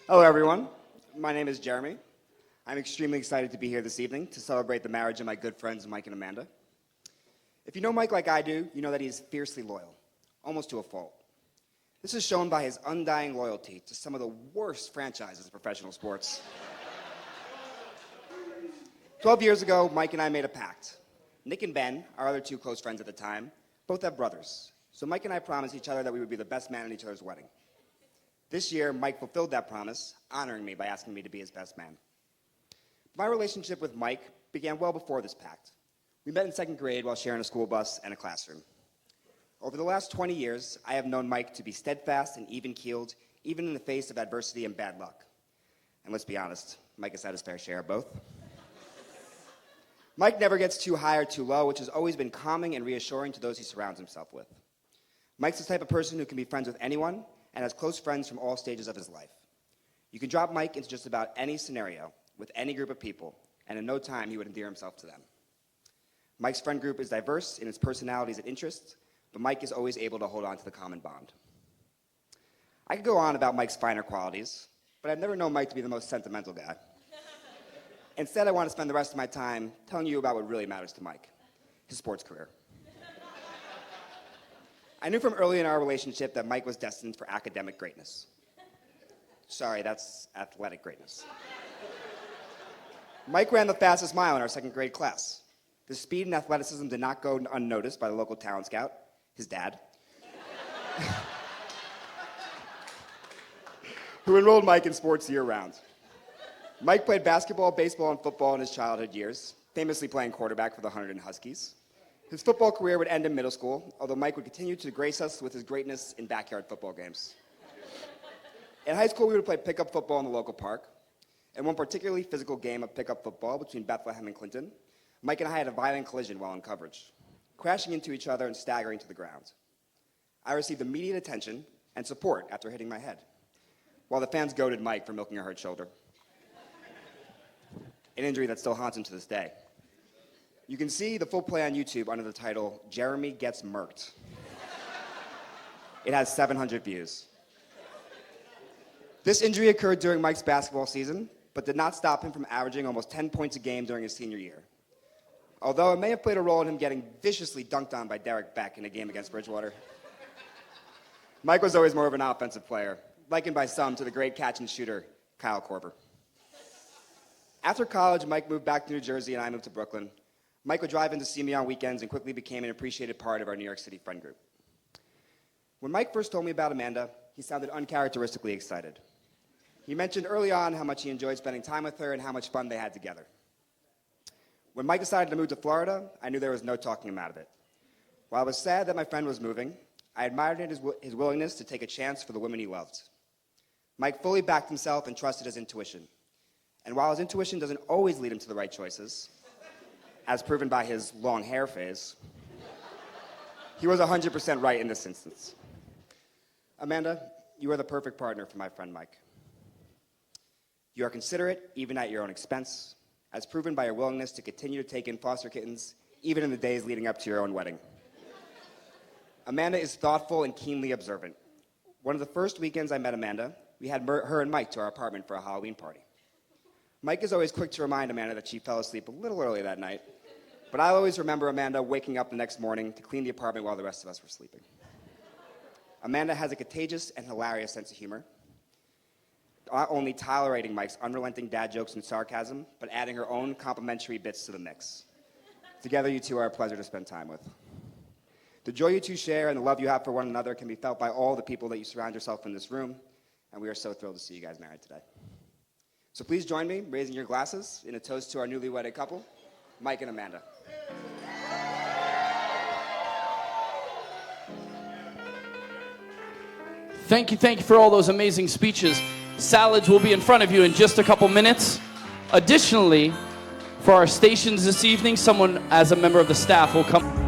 Hello, everyone. My name is Jeremy. I'm extremely excited to be here this evening to celebrate the marriage of my good friends Mike and Amanda. If you know Mike like I do, you know that he is fiercely loyal, almost to a fault. This is shown by his undying loyalty to some of the worst franchises in professional sports. 12 years ago, Mike and I made a pact. Nick and Ben, our other two close friends at the time, both have brothers. So Mike and I promised each other that we would be the best man at each other's wedding. This year, Mike fulfilled that promise, honoring me by asking me to be his best man. My relationship with Mike began well before this pact. We met in second grade while sharing a school bus and a classroom. Over the last 20 years, I have known Mike to be steadfast and even-keeled, even in the face of adversity and bad luck. And let's be honest, Mike has had his fair share of both. Mike never gets too high or too low, which has always been calming and reassuring to those he surrounds himself with. Mike's the type of person who can be friends with anyone and has close friends from all stages of his life. You can drop Mike into just about any scenario with any group of people, and in no time he would endear himself to them. Mike's friend group is diverse in its personalities and interests, but Mike is always able to hold on to the common bond. I could go on about Mike's finer qualities, but I've never known Mike to be the most sentimental guy. Instead, I want to spend the rest of my time telling you about what really matters to Mike, his sports career. I knew from early in our relationship that Mike was destined for academic greatness. Sorry, that's athletic greatness. Mike ran the fastest mile in our second grade class. The speed and athleticism did not go unnoticed by the local talent scout, his dad, who enrolled Mike in sports year-round. Mike played basketball, baseball, and football in his childhood years, famously playing quarterback for the Hunterdon Huskies. His football career would end in middle school, although Mike would continue to grace us with his greatness in backyard football games. In high school, we would play pickup football in the local park. In one particularly physical game of pickup football between Bethlehem and Clinton, Mike and I had a violent collision while in coverage, crashing into each other and staggering to the ground. I received immediate attention and support after hitting my head, while the fans goaded Mike for milking a hurt shoulder, an injury that still haunts him to this day. You can see the full play on YouTube under the title, Jeremy Gets Murked. It has 700 views. This injury occurred during Mike's basketball season, but did not stop him from averaging almost 10 points a game during his senior year. Although it may have played a role in him getting viciously dunked on by Derek Beck in a game against Bridgewater. Mike was always more of an offensive player, likened by some to the great catch and shooter, Kyle Korver. After college, Mike moved back to New Jersey and I moved to Brooklyn. Mike would drive in to see me on weekends and quickly became an appreciated part of our New York City friend group. When Mike first told me about Amanda, he sounded uncharacteristically excited. He mentioned early on how much he enjoyed spending time with her and how much fun they had together. When Mike decided to move to Florida, I knew there was no talking him out of it. While I was sad that my friend was moving, I admired his willingness to take a chance for the women he loved. Mike fully backed himself and trusted his intuition. And while his intuition doesn't always lead him to the right choices, as proven by his long hair phase, he was 100% right in this instance. Amanda, you are the perfect partner for my friend Mike. You are considerate, even at your own expense, as proven by your willingness to continue to take in foster kittens, even in the days leading up to your own wedding. Amanda is thoughtful and keenly observant. One of the first weekends I met Amanda, we had her and Mike to our apartment for a Halloween party. Mike is always quick to remind Amanda that she fell asleep a little early that night, but I always remember Amanda waking up the next morning to clean the apartment while the rest of us were sleeping. Amanda has a contagious and hilarious sense of humor, not only tolerating Mike's unrelenting dad jokes and sarcasm, but adding her own complimentary bits to the mix. Together, you two are a pleasure to spend time with. The joy you two share and the love you have for one another can be felt by all the people that you surround yourself in this room, and we are so thrilled to see you guys married today. So please join me raising your glasses in a toast to our newly wedded couple, Mike and Amanda. Thank you for all those amazing speeches. Salads will be in front of you in just a couple minutes. Additionally, for our stations this evening, someone as a member of the staff will come.